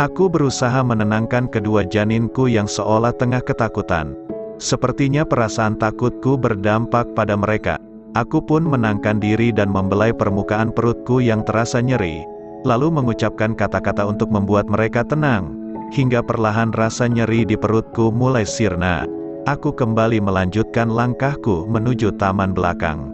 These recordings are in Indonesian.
Aku berusaha menenangkan kedua janinku yang seolah tengah ketakutan. Sepertinya perasaan takutku berdampak pada mereka. Aku pun menangkan diri dan membelai permukaan perutku yang terasa nyeri, lalu mengucapkan kata-kata untuk membuat mereka tenang. Hingga perlahan rasa nyeri di perutku mulai sirna. Aku kembali melanjutkan langkahku menuju taman belakang.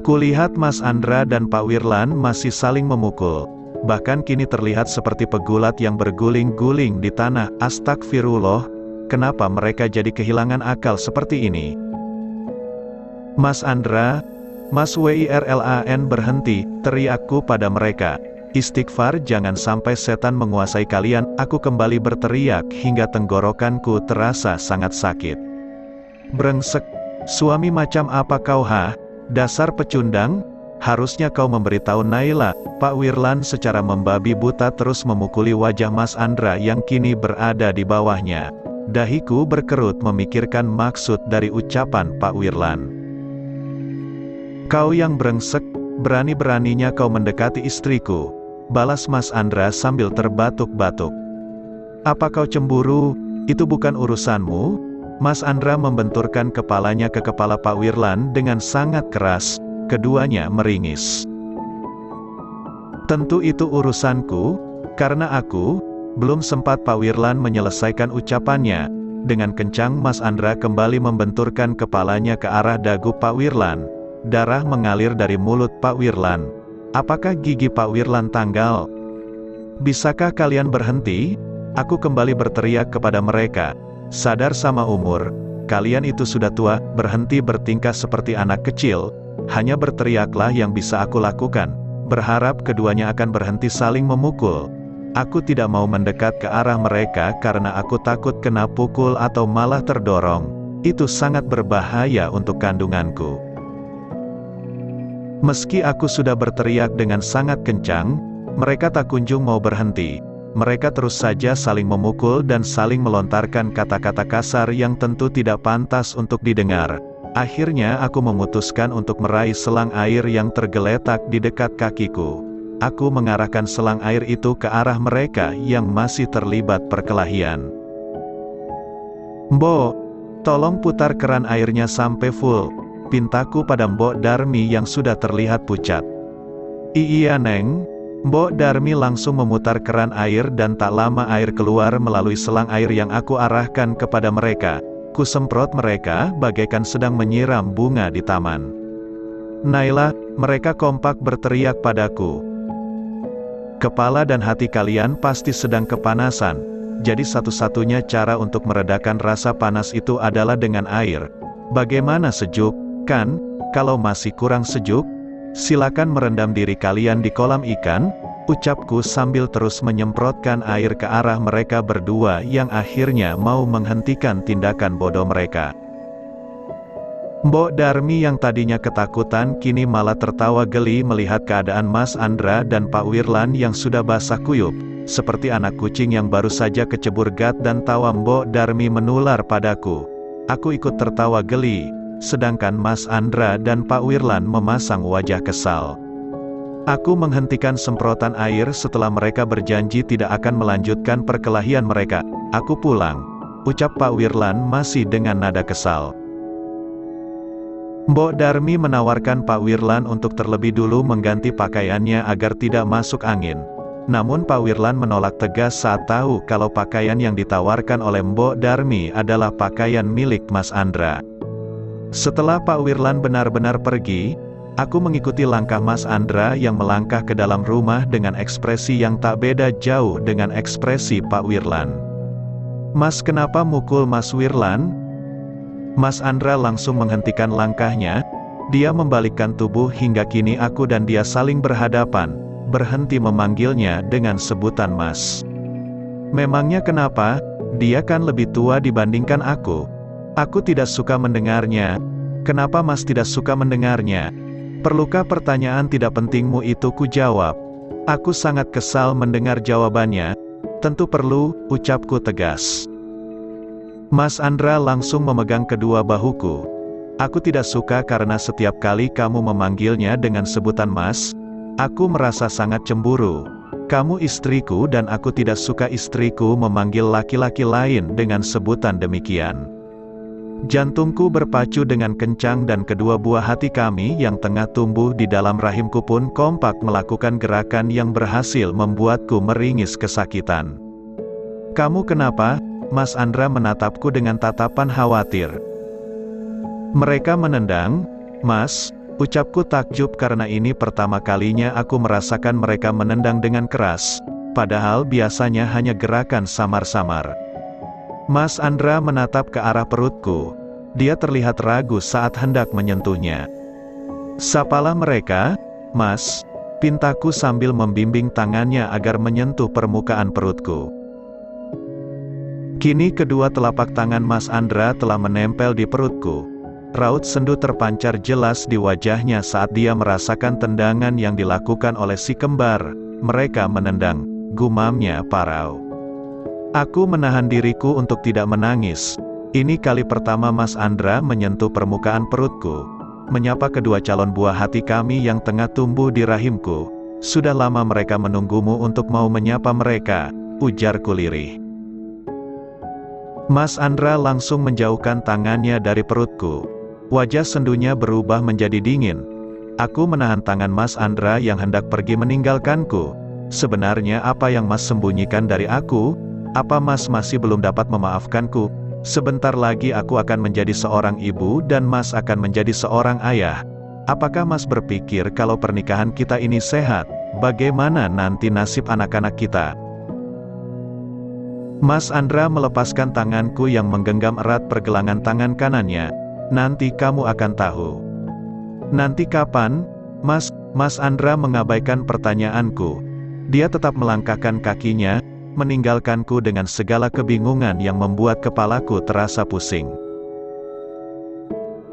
Kulihat Mas Andra dan Pak Wirlan masih saling memukul. Bahkan kini terlihat seperti pegulat yang berguling-guling di tanah. Astagfirullah, kenapa mereka jadi kehilangan akal seperti ini? Mas Andra, Mas Wirlan, berhenti, teriakku pada mereka. Istighfar, jangan sampai setan menguasai kalian. Aku kembali berteriak hingga tenggorokanku terasa sangat sakit. Brengsek, suami macam apa kau ha? Dasar pecundang, harusnya kau memberitahu Naila. Pak Wirlan secara membabi buta terus memukuli wajah Mas Andra yang kini berada di bawahnya. Dahiku berkerut memikirkan maksud dari ucapan Pak Wirlan. Kau yang brengsek, berani-beraninya kau mendekati istriku, balas Mas Andra sambil terbatuk-batuk. Apa kau cemburu? Itu bukan urusanmu. Mas Andra membenturkan kepalanya ke kepala Pak Wirlan dengan sangat keras. Keduanya meringis. Tentu itu urusanku, karena aku, belum sempat Pak Wirlan menyelesaikan ucapannya. Dengan kencang Mas Andra kembali membenturkan kepalanya ke arah dagu Pak Wirlan. Darah mengalir dari mulut Pak Wirlan. Apakah gigi Pak Wirlan tanggal? Bisakah kalian berhenti? Aku kembali berteriak kepada mereka. Sadar sama umur, kalian itu sudah tua, berhenti bertingkah seperti anak kecil. Hanya berteriaklah yang bisa aku lakukan. Berharap keduanya akan berhenti saling memukul. Aku tidak mau mendekat ke arah mereka karena aku takut kena pukul atau malah terdorong. Itu sangat berbahaya untuk kandunganku. Meski aku sudah berteriak dengan sangat kencang, mereka tak kunjung mau berhenti. Mereka terus saja saling memukul dan saling melontarkan kata-kata kasar yang tentu tidak pantas untuk didengar. Akhirnya aku memutuskan untuk meraih selang air yang tergeletak di dekat kakiku. Aku mengarahkan selang air itu ke arah mereka yang masih terlibat perkelahian. Mbok, tolong putar keran airnya sampai full, pintaku pada Mbok Darmi yang sudah terlihat pucat. Iya Neng. Mbok Darmi langsung memutar keran air dan tak lama air keluar melalui selang air yang aku arahkan kepada mereka. Kusemprot mereka bagaikan sedang menyiram bunga di taman. Naila, mereka kompak berteriak padaku. Kepala dan hati kalian pasti sedang kepanasan. Jadi satu-satunya cara untuk meredakan rasa panas itu adalah dengan air. Bagaimana sejuk, kan? Kalau masih kurang sejuk, silakan merendam diri kalian di kolam ikan, ucapku sambil terus menyemprotkan air ke arah mereka berdua yang akhirnya mau menghentikan tindakan bodoh mereka. Mbok Darmi yang tadinya ketakutan kini malah tertawa geli melihat keadaan Mas Andra dan Pak Wirlan yang sudah basah kuyup, seperti anak kucing yang baru saja kecebur gat, dan tawa Mbok Darmi menular padaku. Aku ikut tertawa geli, sedangkan Mas Andra dan Pak Wirlan memasang wajah kesal. Aku menghentikan semprotan air setelah mereka berjanji tidak akan melanjutkan perkelahian mereka. Aku pulang, ucap Pak Wirlan masih dengan nada kesal. Mbok Darmi menawarkan Pak Wirlan untuk terlebih dulu mengganti pakaiannya agar tidak masuk angin. Namun Pak Wirlan menolak tegas saat tahu kalau pakaian yang ditawarkan oleh Mbok Darmi adalah pakaian milik Mas Andra. Setelah Pak Wirlan benar-benar pergi, aku mengikuti langkah Mas Andra yang melangkah ke dalam rumah dengan ekspresi yang tak beda jauh dengan ekspresi Pak Wirlan. Mas, kenapa mukul Mas Wirlan? Mas Andra langsung menghentikan langkahnya. Dia membalikkan tubuh hingga kini aku dan dia saling berhadapan, berhenti memanggilnya dengan sebutan Mas. Memangnya kenapa? Dia kan lebih tua dibandingkan aku. Aku tidak suka mendengarnya. Kenapa Mas tidak suka mendengarnya? Perlukah pertanyaan tidak pentingmu itu ku jawab? Aku sangat kesal mendengar jawabannya. Tentu perlu, ucapku tegas. Mas Andra langsung memegang kedua bahuku. Aku tidak suka karena setiap kali kamu memanggilnya dengan sebutan Mas, aku merasa sangat cemburu. Kamu istriku dan aku tidak suka istriku memanggil laki-laki lain dengan sebutan demikian. Jantungku berpacu dengan kencang dan kedua buah hati kami yang tengah tumbuh di dalam rahimku pun kompak melakukan gerakan yang berhasil membuatku meringis kesakitan. Kamu kenapa? Mas Andra menatapku dengan tatapan khawatir. Mereka menendang, Mas. Ucapku takjub karena ini pertama kalinya aku merasakan mereka menendang dengan keras, padahal biasanya hanya gerakan samar-samar. Mas Andra menatap ke arah perutku. Dia terlihat ragu saat hendak menyentuhnya. Sapalah mereka, Mas, pintaku sambil membimbing tangannya agar menyentuh permukaan perutku. Kini kedua telapak tangan Mas Andra telah menempel di perutku. Raut sendu terpancar jelas di wajahnya saat dia merasakan tendangan yang dilakukan oleh si kembar. Mereka menendang, gumamnya parau. Aku menahan diriku untuk tidak menangis. Ini kali pertama Mas Andra menyentuh permukaan perutku. Menyapa kedua calon buah hati kami yang tengah tumbuh di rahimku. Sudah lama mereka menunggumu untuk mau menyapa mereka, ujarku lirih. Mas Andra langsung menjauhkan tangannya dari perutku. Wajah sendunya berubah menjadi dingin. Aku menahan tangan Mas Andra yang hendak pergi meninggalkanku. Sebenarnya apa yang Mas sembunyikan dari aku? Apa Mas masih belum dapat memaafkanku? Sebentar lagi aku akan menjadi seorang ibu dan Mas akan menjadi seorang ayah. Apakah Mas berpikir kalau pernikahan kita ini sehat, bagaimana nanti nasib anak-anak kita? Mas Andra melepaskan tanganku yang menggenggam erat pergelangan tangan kanannya. Nanti kamu akan tahu. Nanti kapan? Mas Andra mengabaikan pertanyaanku. Dia tetap melangkahkan kakinya, meninggalkanku dengan segala kebingungan yang membuat kepalaku terasa pusing.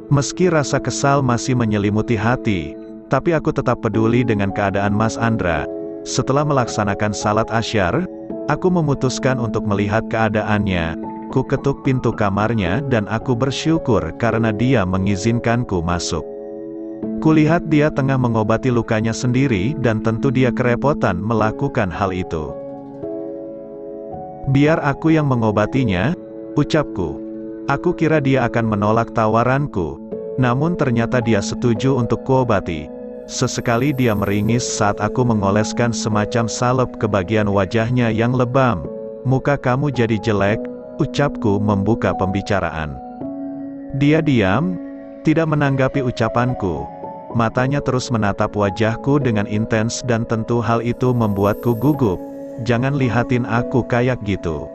Meski rasa kesal masih menyelimuti hati, tapi aku tetap peduli dengan keadaan Mas Andra. Setelah melaksanakan salat Asyar, aku memutuskan untuk melihat keadaannya. Ku ketuk pintu kamarnya dan aku bersyukur karena dia mengizinkanku masuk. Kulihat dia tengah mengobati lukanya sendiri dan tentu dia kerepotan melakukan hal itu. Biar aku yang mengobatinya, ucapku. Aku kira dia akan menolak tawaranku, namun ternyata dia setuju untuk kuobati. Sesekali dia meringis saat aku mengoleskan semacam salep ke bagian wajahnya yang lebam. Muka kamu jadi jelek, ucapku membuka pembicaraan. Dia diam, tidak menanggapi ucapanku. Matanya terus menatap wajahku dengan intens dan tentu hal itu membuatku gugup. Jangan lihatin aku kayak gitu.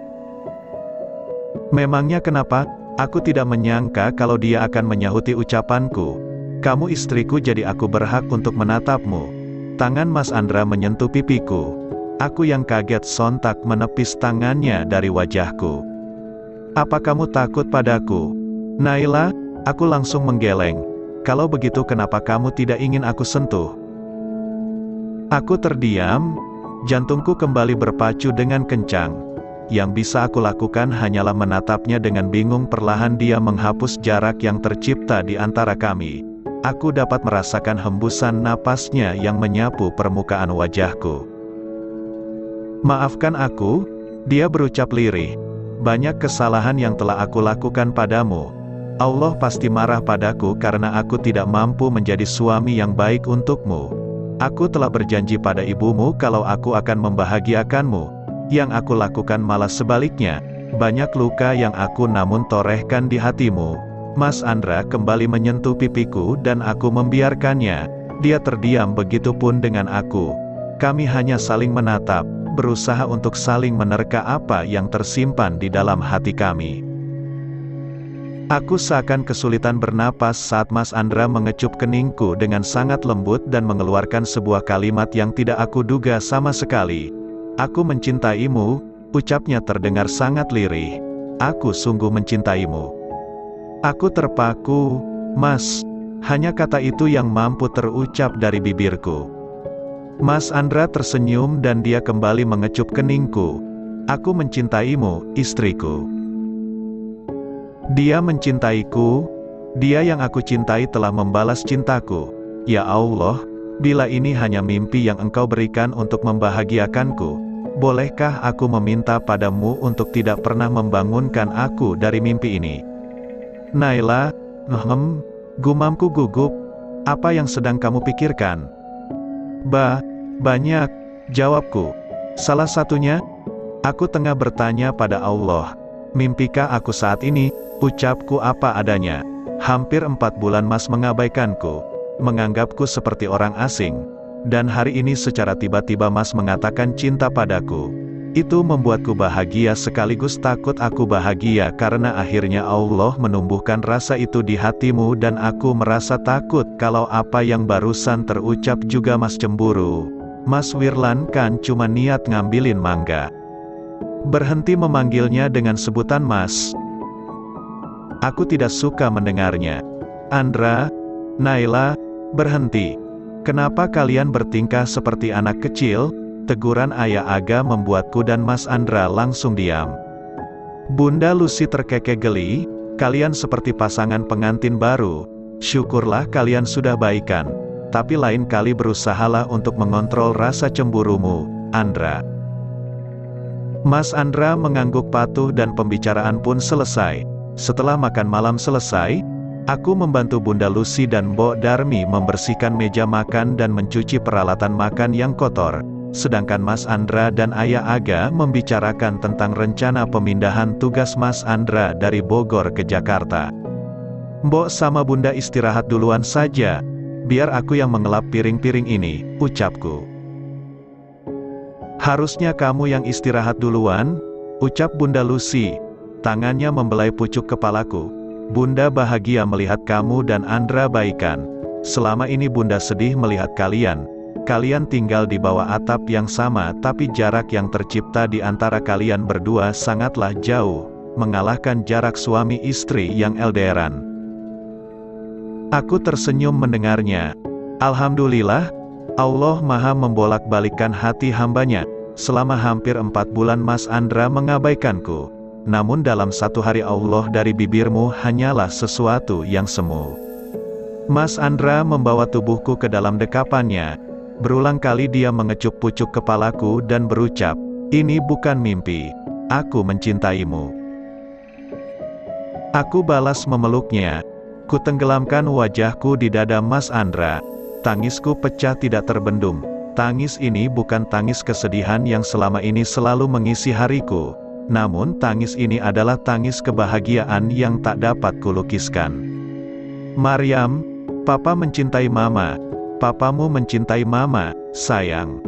Memangnya kenapa? Aku tidak menyangka kalau dia akan menyahuti ucapanku. Kamu istriku jadi aku berhak untuk menatapmu. Tangan Mas Andra menyentuh pipiku. Aku yang kaget sontak menepis tangannya dari wajahku. Apa kamu takut padaku? Naila, aku langsung menggeleng. Kalau begitu kenapa kamu tidak ingin aku sentuh? Aku terdiam, jantungku kembali berpacu dengan kencang. Yang bisa aku lakukan hanyalah menatapnya dengan bingung. Perlahan dia menghapus jarak yang tercipta di antara kami. Aku dapat merasakan hembusan napasnya yang menyapu permukaan wajahku. Maafkan aku, dia berucap lirih. Banyak kesalahan yang telah aku lakukan padamu. Allah pasti marah padaku karena aku tidak mampu menjadi suami yang baik untukmu. Aku telah berjanji pada ibumu kalau aku akan membahagiakanmu. Yang aku lakukan malah sebaliknya. Banyak luka yang aku namun torehkan di hatimu. Mas Andra kembali menyentuh pipiku dan aku membiarkannya. Dia terdiam, begitupun dengan aku. Kami hanya saling menatap, berusaha untuk saling menerka apa yang tersimpan di dalam hati kami. Aku seakan kesulitan bernapas saat Mas Andra mengecup keningku dengan sangat lembut dan mengeluarkan sebuah kalimat yang tidak aku duga sama sekali. Aku mencintaimu, ucapnya terdengar sangat lirih. Aku sungguh mencintaimu. Aku terpaku, Mas. Hanya kata itu yang mampu terucap dari bibirku. Mas Andra tersenyum dan dia kembali mengecup keningku. Aku mencintaimu, istriku. Dia mencintaiku, dia yang aku cintai telah membalas cintaku. Ya Allah, bila ini hanya mimpi yang engkau berikan untuk membahagiakanku, bolehkah aku meminta padamu untuk tidak pernah membangunkan aku dari mimpi ini? Naila, gumamku gugup, apa yang sedang kamu pikirkan? Banyak, jawabku. Salah satunya, aku tengah bertanya pada Allah, mimpikah aku saat ini? Ucapku apa adanya. Hampir 4 bulan Mas mengabaikanku, menganggapku seperti orang asing. Dan hari ini secara tiba-tiba Mas mengatakan cinta padaku. Itu membuatku bahagia sekaligus takut aku bahagia karena akhirnya Allah menumbuhkan rasa itu di hatimu dan aku merasa takut kalau apa yang barusan terucap juga Mas cemburu. Mas Wirlan kan cuma niat ngambilin mangga. Berhenti memanggilnya dengan sebutan Mas. Aku tidak suka mendengarnya. Andra, Naila, berhenti. Kenapa kalian bertingkah seperti anak kecil? Teguran Ayah Aga membuatku dan Mas Andra langsung diam. Bunda Lucy terkekeh geli, kalian seperti pasangan pengantin baru. Syukurlah kalian sudah baikan. Tapi lain kali berusahalah untuk mengontrol rasa cemburumu, Andra. Mas Andra mengangguk patuh dan pembicaraan pun selesai. Setelah makan malam selesai, aku membantu Bunda Lucy dan Mbok Darmi membersihkan meja makan dan mencuci peralatan makan yang kotor. Sedangkan Mas Andra dan Ayah Aga membicarakan tentang rencana pemindahan tugas Mas Andra dari Bogor ke Jakarta. Mbok sama Bunda istirahat duluan saja, biar aku yang mengelap piring-piring ini, ucapku. Harusnya kamu yang istirahat duluan, ucap Bunda Lucy. Tangannya membelai pucuk kepalaku. Bunda bahagia melihat kamu dan Andra baikan. Selama ini Bunda sedih melihat kalian. Kalian tinggal di bawah atap yang sama tapi jarak yang tercipta di antara kalian berdua sangatlah jauh, mengalahkan jarak suami istri yang LDRan. Aku tersenyum mendengarnya. Alhamdulillah, Allah Maha membolak-balikkan hati hambanya. Selama hampir 4 bulan Mas Andra mengabaikanku. Namun dalam 1 hari Allah dari bibirmu hanyalah sesuatu yang semu. Mas Andra membawa tubuhku ke dalam dekapannya. Berulang kali dia mengecup pucuk kepalaku dan berucap, ini bukan mimpi, aku mencintaimu. Aku balas memeluknya. Kutenggelamkan wajahku di dada Mas Andra. Tangisku pecah tidak terbendung. Tangis ini bukan tangis kesedihan yang selama ini selalu mengisi hariku. Namun tangis ini adalah tangis kebahagiaan yang tak dapat kulukiskan. Maryam, Papa mencintai Mama. Papamu mencintai Mama, sayang.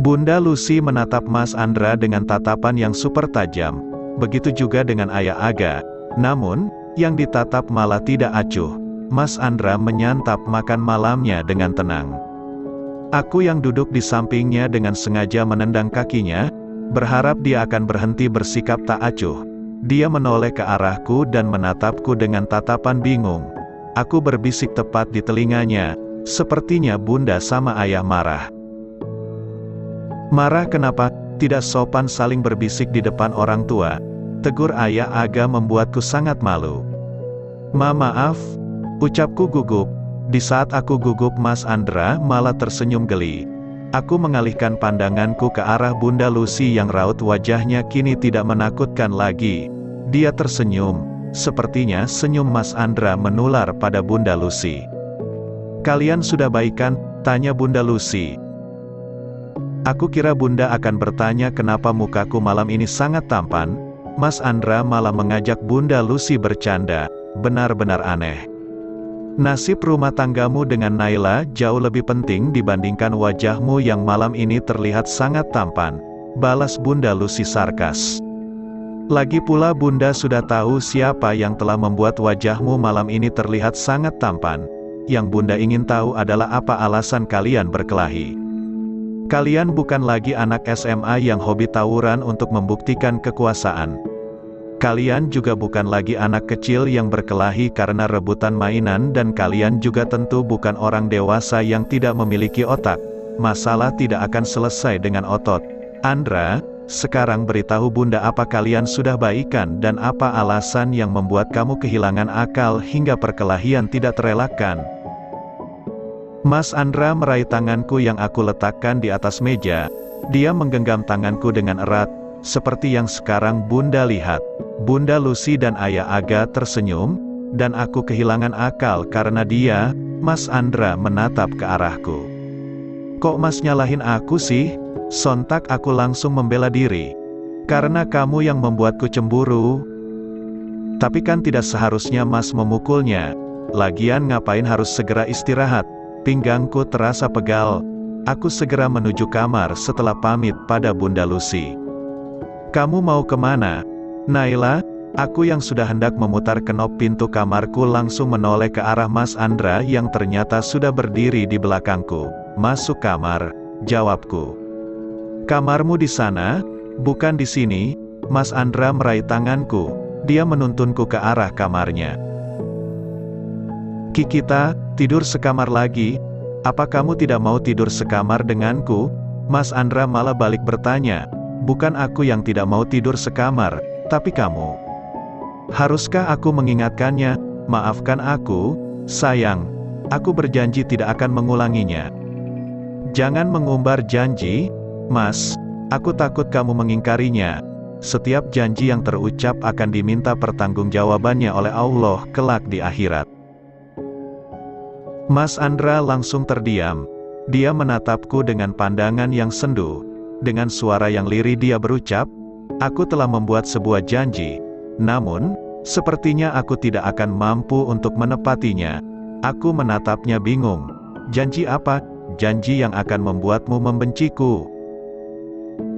Bunda Lucy menatap Mas Andra dengan tatapan yang super tajam. Begitu juga dengan Ayah Aga. Namun, yang ditatap malah tidak acuh. Mas Andra menyantap makan malamnya dengan tenang. Aku yang duduk di sampingnya dengan sengaja menendang kakinya, berharap dia akan berhenti bersikap tak acuh. Dia menoleh ke arahku dan menatapku dengan tatapan bingung. Aku berbisik tepat di telinganya, sepertinya Bunda sama Ayah marah. Marah kenapa? Tidak sopan saling berbisik di depan orang tua. Tegur Ayah Aga membuatku sangat malu. Maaf, ucapku gugup. Di saat aku gugup Mas Andra malah tersenyum geli. Aku mengalihkan pandanganku ke arah Bunda Lucy yang raut wajahnya kini tidak menakutkan lagi. Dia tersenyum. Sepertinya senyum Mas Andra menular pada Bunda Lucy. Kalian sudah baikan? Tanya Bunda Lucy. Aku kira Bunda akan bertanya kenapa mukaku malam ini sangat tampan. Mas Andra malah mengajak Bunda Lucy bercanda. Benar-benar aneh. Nasib rumah tanggamu dengan Naila jauh lebih penting dibandingkan wajahmu yang malam ini terlihat sangat tampan. Balas Bunda Lucy sarkas. Lagi pula Bunda sudah tahu siapa yang telah membuat wajahmu malam ini terlihat sangat tampan. Yang Bunda ingin tahu adalah apa alasan kalian berkelahi. Kalian bukan lagi anak SMA yang hobi tawuran untuk membuktikan kekuasaan. Kalian juga bukan lagi anak kecil yang berkelahi karena rebutan mainan dan kalian juga tentu bukan orang dewasa yang tidak memiliki otak. Masalah tidak akan selesai dengan otot. Andra, sekarang beritahu Bunda apa kalian sudah baikan dan apa alasan yang membuat kamu kehilangan akal hingga perkelahian tidak terelakkan. Mas Andra meraih tanganku yang aku letakkan di atas meja. Dia menggenggam tanganku dengan erat, seperti yang sekarang Bunda lihat. Bunda Lucy dan Ayah Aga tersenyum, dan aku kehilangan akal karena dia, Mas Andra menatap ke arahku. "Kok Mas nyalahin aku sih?" Sontak aku langsung membela diri. "Karena kamu yang membuatku cemburu." "Tapi kan tidak seharusnya Mas memukulnya. Lagian ngapain harus segera istirahat?" Pinggangku terasa pegal. Aku segera menuju kamar setelah pamit pada Bunda Lucy. "Kamu mau kemana, Naila?" Aku yang sudah hendak memutar kenop pintu kamarku langsung menoleh ke arah Mas Andra yang ternyata sudah berdiri di belakangku. "Masuk kamar," jawabku. "Kamarmu di sana, bukan di sini." Mas Andra meraih tanganku. Dia menuntunku ke arah kamarnya. "Kita tidur sekamar lagi. Apa kamu tidak mau tidur sekamar denganku?" Mas Andra malah balik bertanya. "Bukan aku yang tidak mau tidur sekamar, tapi kamu." Haruskah aku mengingatkannya? Maafkan aku, sayang. Aku berjanji tidak akan mengulanginya. Jangan mengumbar janji, Mas. Aku takut kamu mengingkarinya. Setiap janji yang terucap akan diminta pertanggungjawabannya oleh Allah kelak di akhirat. Mas Andra langsung terdiam. Dia menatapku dengan pandangan yang sendu. Dengan suara yang lirih dia berucap, "Aku telah membuat sebuah janji. Namun, sepertinya aku tidak akan mampu untuk menepatinya." Aku menatapnya bingung. "Janji apa?" "Janji yang akan membuatmu membenciku."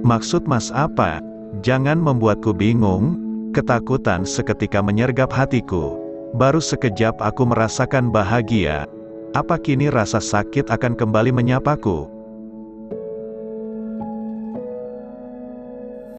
"Maksud Mas apa?" "Jangan membuatku bingung." Ketakutan seketika menyergap hatiku. Baru sekejap aku merasakan bahagia. Apa kini rasa sakit akan kembali menyapaku?